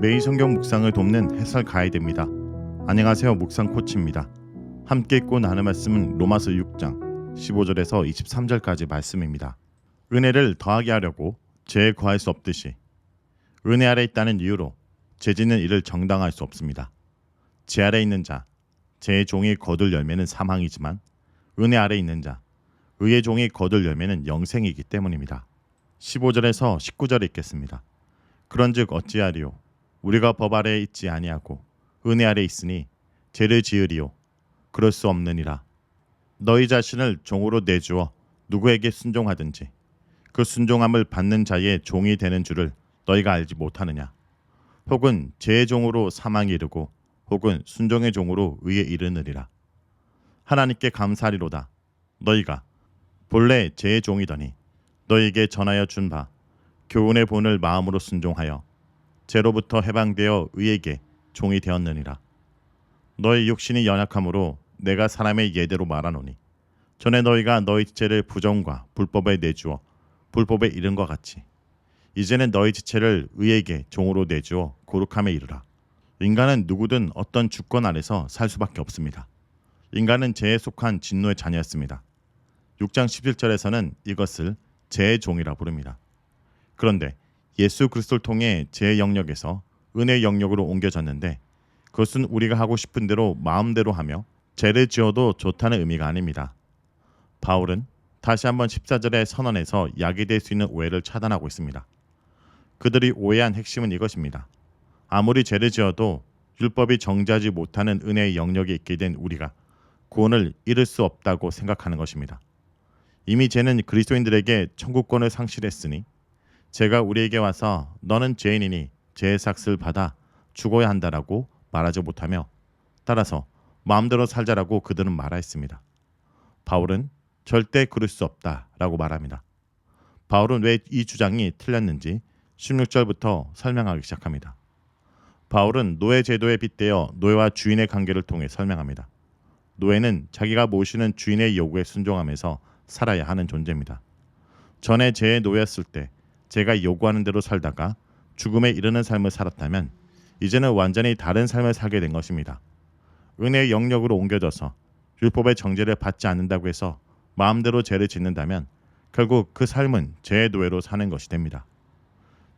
매일 성경 묵상을 돕는 해설 가이드입니다. 안녕하세요. 묵상 코치입니다. 함께 읽고 나눌 말씀은 로마서 6장 15절에서 23절까지 말씀입니다. 은혜를 더하게 하려고 죄에 거할 수 없듯이 은혜 아래 있다는 이유로 죄짓는 일을 정당화할 수 없습니다. 죄 아래 있는 자, 죄의 종이 거둘 열매는 사망이지만 은혜 아래 있는 자, 의의 종이 거둘 열매는 영생이기 때문입니다. 15절에서 19절 읽겠습니다. 그런즉 어찌하리요? 우리가 법 아래에 있지 아니하고 은혜 아래 있으니 죄를 지으리요? 그럴 수 없느니라. 너희 자신을 종으로 내주어 누구에게 순종하든지 그 순종함을 받는 자의 종이 되는 줄을 너희가 알지 못하느냐? 혹은 죄의 종으로 사망에 이르고 혹은 순종의 종으로 의에 이르느니라. 하나님께 감사하리로다. 너희가 본래 죄의 종이더니 너희에게 전하여 준 바 교훈의 본을 마음으로 순종하여 죄로부터 해방되어 의에게 종이 되었느니라. 너희 육신이 연약함으로 내가 사람의 예대로 말하노니 전에 너희가 너희 지체를 부정과 불법에 내주어 불법에 이른 것 같이 이제는 너희 지체를 의에게 종으로 내주어 거룩함에 이르라. 인간은 누구든 어떤 주권 아래서 살 수밖에 없습니다. 인간은 죄에 속한 진노의 자녀였습니다. 6장 11절에서는 이것을 죄의 종이라 부릅니다. 그런데 예수 그리스도를 통해 죄의 영역에서 은혜의 영역으로 옮겨졌는데 그것은 우리가 하고 싶은 대로 마음대로 하며 죄를 지어도 좋다는 의미가 아닙니다. 바울은 다시 한번 14절의 선언에서 야기될 수 있는 오해를 차단하고 있습니다. 그들이 오해한 핵심은 이것입니다. 아무리 죄를 지어도 율법이 정죄하지 못하는 은혜의 영역에 있게 된 우리가 구원을 잃을 수 없다고 생각하는 것입니다. 이미 죄는 그리스도인들에게 천국권을 상실했으니 죄가 우리에게 와서 너는 죄인이니 죄의 삭을 받아 죽어야 한다라고 말하지 못하며 따라서 마음대로 살자라고 그들은 말하였습니다. 바울은 절대 그럴 수 없다라고 말합니다. 바울은 왜 이 주장이 틀렸는지 16절부터 설명하기 시작합니다. 바울은 노예 제도에 빗대어 노예와 주인의 관계를 통해 설명합니다. 노예는 자기가 모시는 주인의 요구에 순종하면서 살아야 하는 존재입니다. 전에 죄의 노예였을 때 제가 요구하는 대로 살다가 죽음에 이르는 삶을 살았다면 이제는 완전히 다른 삶을 살게 된 것입니다. 은혜의 영역으로 옮겨져서 율법의 정죄를 받지 않는다고 해서 마음대로 죄를 짓는다면 결국 그 삶은 죄의 노예로 사는 것이 됩니다.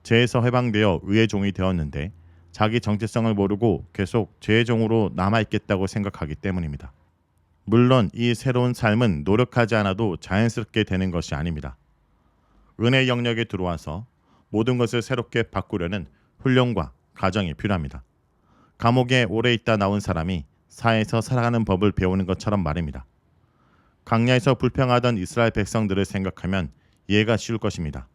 죄에서 해방되어 의의 종이 되었는데 자기 정체성을 모르고 계속 죄의 종으로 남아있겠다고 생각하기 때문입니다. 물론 이 새로운 삶은 노력하지 않아도 자연스럽게 되는 것이 아닙니다. 은혜의 영역에 들어와서 모든 것을 새롭게 바꾸려는 훈련과 과정이 필요합니다. 감옥에 오래 있다 나온 사람이 사회에서 살아가는 법을 배우는 것처럼 말입니다. 광야에서 불평하던 이스라엘 백성들을 생각하면 이해가 쉬울 것입니다.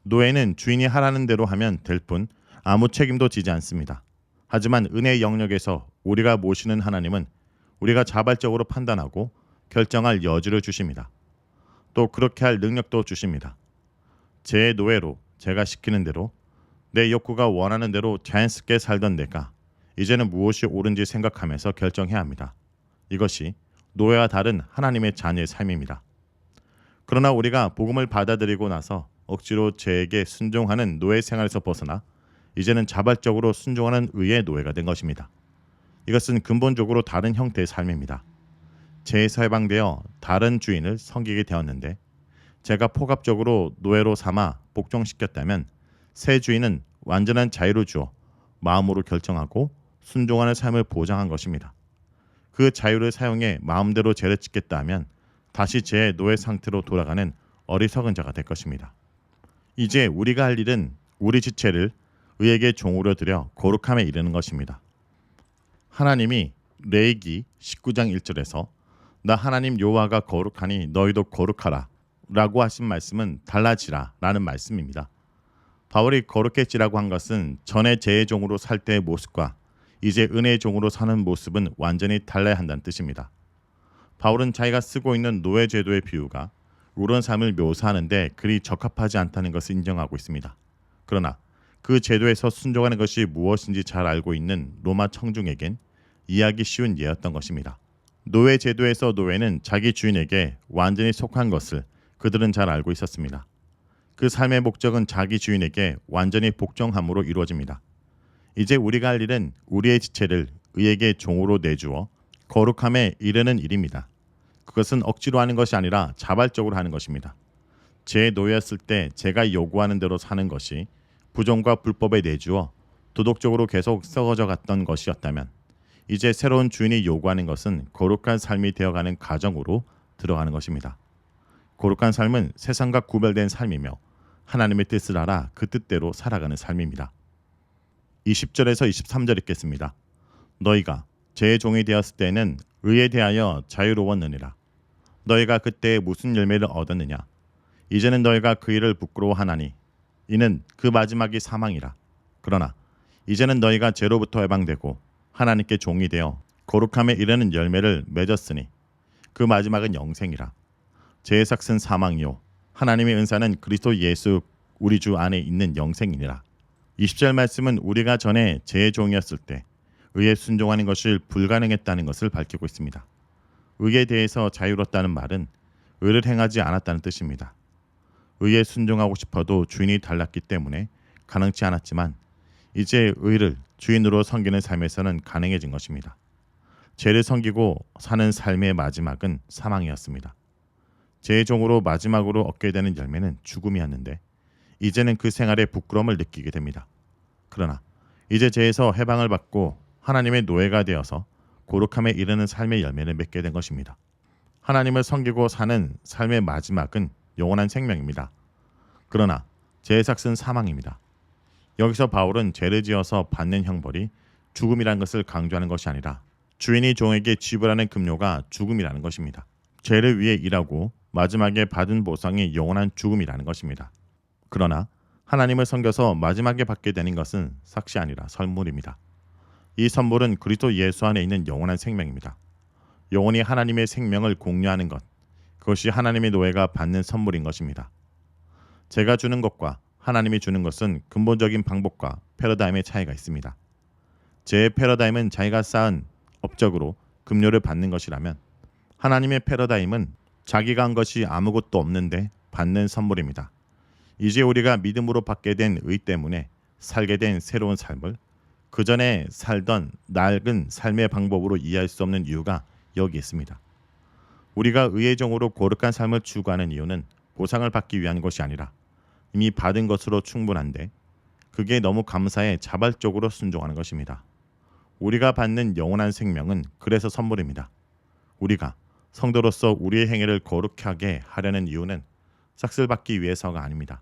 노예는 주인이 하라는 대로 하면 될 뿐 아무 책임도 지지 않습니다. 하지만 은혜의 영역에서 우리가 모시는 하나님은 우리가 자발적으로 판단하고 결정할 여지를 주십니다. 또 그렇게 할 능력도 주십니다. 제 노예로 제가 시키는 대로 내 욕구가 원하는 대로 자연스럽게 살던 내가 이제는 무엇이 옳은지 생각하면서 결정해야 합니다. 이것이 노예와 다른 하나님의 자녀의 삶입니다. 그러나 우리가 복음을 받아들이고 나서 억지로 죄에게 순종하는 노예 생활에서 벗어나 이제는 자발적으로 순종하는 의의 노예가 된 것입니다. 이것은 근본적으로 다른 형태의 삶입니다. 죄에서 해방되어 다른 주인을 섬기게 되었는데 제가 포괄적으로 노예로 삼아 복종시켰다면 새 주인은 완전한 자유를 주어 마음으로 결정하고 순종하는 삶을 보장한 것입니다. 그 자유를 사용해 마음대로 죄를 짓겠다 하면 다시 제 노예 상태로 돌아가는 어리석은 자가 될 것입니다. 이제 우리가 할 일은 우리 지체를 의에게 종으로 들여 거룩함에 이르는 것입니다. 하나님이 레위기 19장 1절에서 나 하나님 여호와가 거룩하니 너희도 거룩하라 라고 하신 말씀은 달라지라 라는 말씀입니다. 바울이 거룩해지라고 한 것은 전에 죄의 종으로 살 때의 모습과 이제 은혜의 종으로 사는 모습은 완전히 달라야 한다는 뜻입니다. 바울은 자기가 쓰고 있는 노예 제도의 비유가 우런 삶을 묘사하는데 그리 적합하지 않다는 것을 인정하고 있습니다. 그러나 그 제도에서 순종하는 것이 무엇인지 잘 알고 있는 로마 청중에겐 이해하기 쉬운 예였던 것입니다. 노예 제도에서 노예는 자기 주인에게 완전히 속한 것을 그들은 잘 알고 있었습니다. 그 삶의 목적은 자기 주인에게 완전히 복종함으로 이루어집니다. 이제 우리가 할 일은 우리의 지체를 의에게 종으로 내주어 거룩함에 이르는 일입니다. 그것은 억지로 하는 것이 아니라 자발적으로 하는 것입니다. 죄에 놓였을 때 제가 요구하는 대로 사는 것이 부정과 불법에 내주어 도덕적으로 계속 썩어져 갔던 것이었다면 이제 새로운 주인이 요구하는 것은 거룩한 삶이 되어가는 과정으로 들어가는 것입니다. 거룩한 삶은 세상과 구별된 삶이며 하나님의 뜻을 알아 그 뜻대로 살아가는 삶입니다. 20절에서 23절 읽겠습니다. 너희가 죄의 종이 되었을 때는 의에 대하여 자유로웠느니라. 너희가 그때 무슨 열매를 얻었느냐? 이제는 너희가 그 일을 부끄러워하나니 이는 그 마지막이 사망이라. 그러나 이제는 너희가 죄로부터 해방되고 하나님께 종이 되어 거룩함에 이르는 열매를 맺었으니 그 마지막은 영생이라. 죄의 삭은 사망이요 하나님의 은사는 그리스도 예수 우리 주 안에 있는 영생이니라. 20절 말씀은 우리가 전에 죄의 종이었을 때 의에 순종하는 것이 불가능했다는 것을 밝히고 있습니다. 의에 대해서 자유롭다는 말은 의를 행하지 않았다는 뜻입니다. 의에 순종하고 싶어도 주인이 달랐기 때문에 가능치 않았지만 이제 의를 주인으로 섬기는 삶에서는 가능해진 것입니다. 죄를 섬기고 사는 삶의 마지막은 사망이었습니다. 죄의 종으로 마지막으로 얻게 되는 열매는 죽음이었는데 이제는 그 생활에 부끄러움을 느끼게 됩니다. 그러나 이제 죄에서 해방을 받고 하나님의 노예가 되어서 거룩함에 이르는 삶의 열매를 맺게 된 것입니다. 하나님을 섬기고 사는 삶의 마지막은 영원한 생명입니다. 그러나 죄의 삭은 사망입니다. 여기서 바울은 죄를 지어서 받는 형벌이 죽음이라는 것을 강조하는 것이 아니라 주인이 종에게 지불하는 급료가 죽음이라는 것입니다. 죄를 위해 일하고 마지막에 받은 보상이 영원한 죽음이라는 것입니다. 그러나 하나님을 섬겨서 마지막에 받게 되는 것은 삭이 아니라 선물입니다. 이 선물은 그리스도 예수 안에 있는 영원한 생명입니다. 영원히 하나님의 생명을 공유하는 것, 그것이 하나님의 노예가 받는 선물인 것입니다. 제가 주는 것과 하나님이 주는 것은 근본적인 방법과 패러다임의 차이가 있습니다. 제 패러다임은 자기가 쌓은 업적으로 급료를 받는 것이라면 하나님의 패러다임은 자기가 한 것이 아무것도 없는데 받는 선물입니다. 이제 우리가 믿음으로 받게 된 의 때문에 살게 된 새로운 삶을 그 전에 살던 낡은 삶의 방법으로 이해할 수 없는 이유가 여기 있습니다. 우리가 의의 종으로 거룩한 삶을 추구하는 이유는 보상을 받기 위한 것이 아니라 이미 받은 것으로 충분한데 그게 너무 감사해 자발적으로 순종하는 것입니다. 우리가 받는 영원한 생명은 그래서 선물입니다. 우리가 성도로서 우리의 행위를 거룩하게 하려는 이유는 삭슬 받기 위해서가 아닙니다.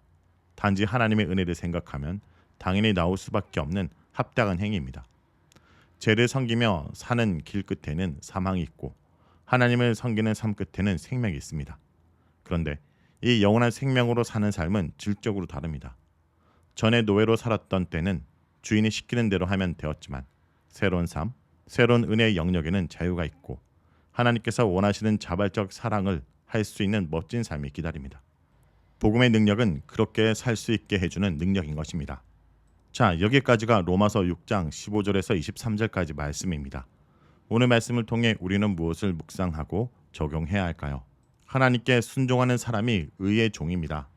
단지 하나님의 은혜를 생각하면 당연히 나올 수밖에 없는 합당한 행위입니다. 죄를 섬기며 사는 길 끝에는 사망이 있고 하나님을 섬기는 삶 끝에는 생명이 있습니다. 그런데 이 영원한 생명으로 사는 삶은 질적으로 다릅니다. 전에 노예로 살았던 때는 주인이 시키는 대로 하면 되었지만 새로운 삶, 새로운 은혜의 영역에는 자유가 있고 하나님께서 원하시는 자발적 사랑을 할 수 있는 멋진 삶이 기다립니다. 복음의 능력은 그렇게 살 수 있게 해주는 능력인 것입니다. 자, 여기까지가 로마서 6장 15절에서 23절까지 말씀입니다. 오늘 말씀을 통해 우리는 무엇을 묵상하고 적용해야 할까요? 하나님께 순종하는 사람이 의의 종입니다.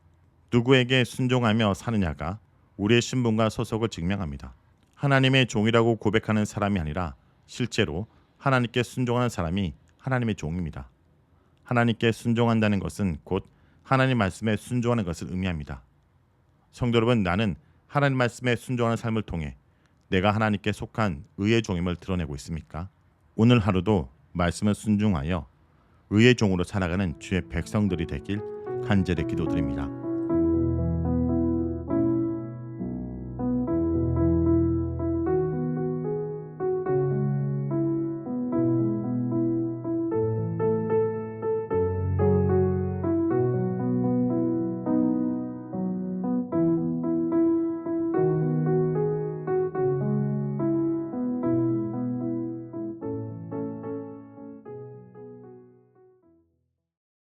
누구에게 순종하며 사느냐가 우리의 신분과 소속을 증명합니다. 하나님의 종이라고 고백하는 사람이 아니라 실제로 하나님께 순종하는 사람이 하나님의 종입니다. 하나님께 순종한다는 것은 곧 하나님 말씀에 순종하는 것을 의미합니다. 성도 여러분, 나는 하나님 말씀에 순종하는 삶을 통해 내가 하나님께 속한 의의 종임을 드러내고 있습니까? 오늘 하루도 말씀을 순종하여 의의 종으로 살아가는 주의 백성들이 되길 간절히 기도드립니다.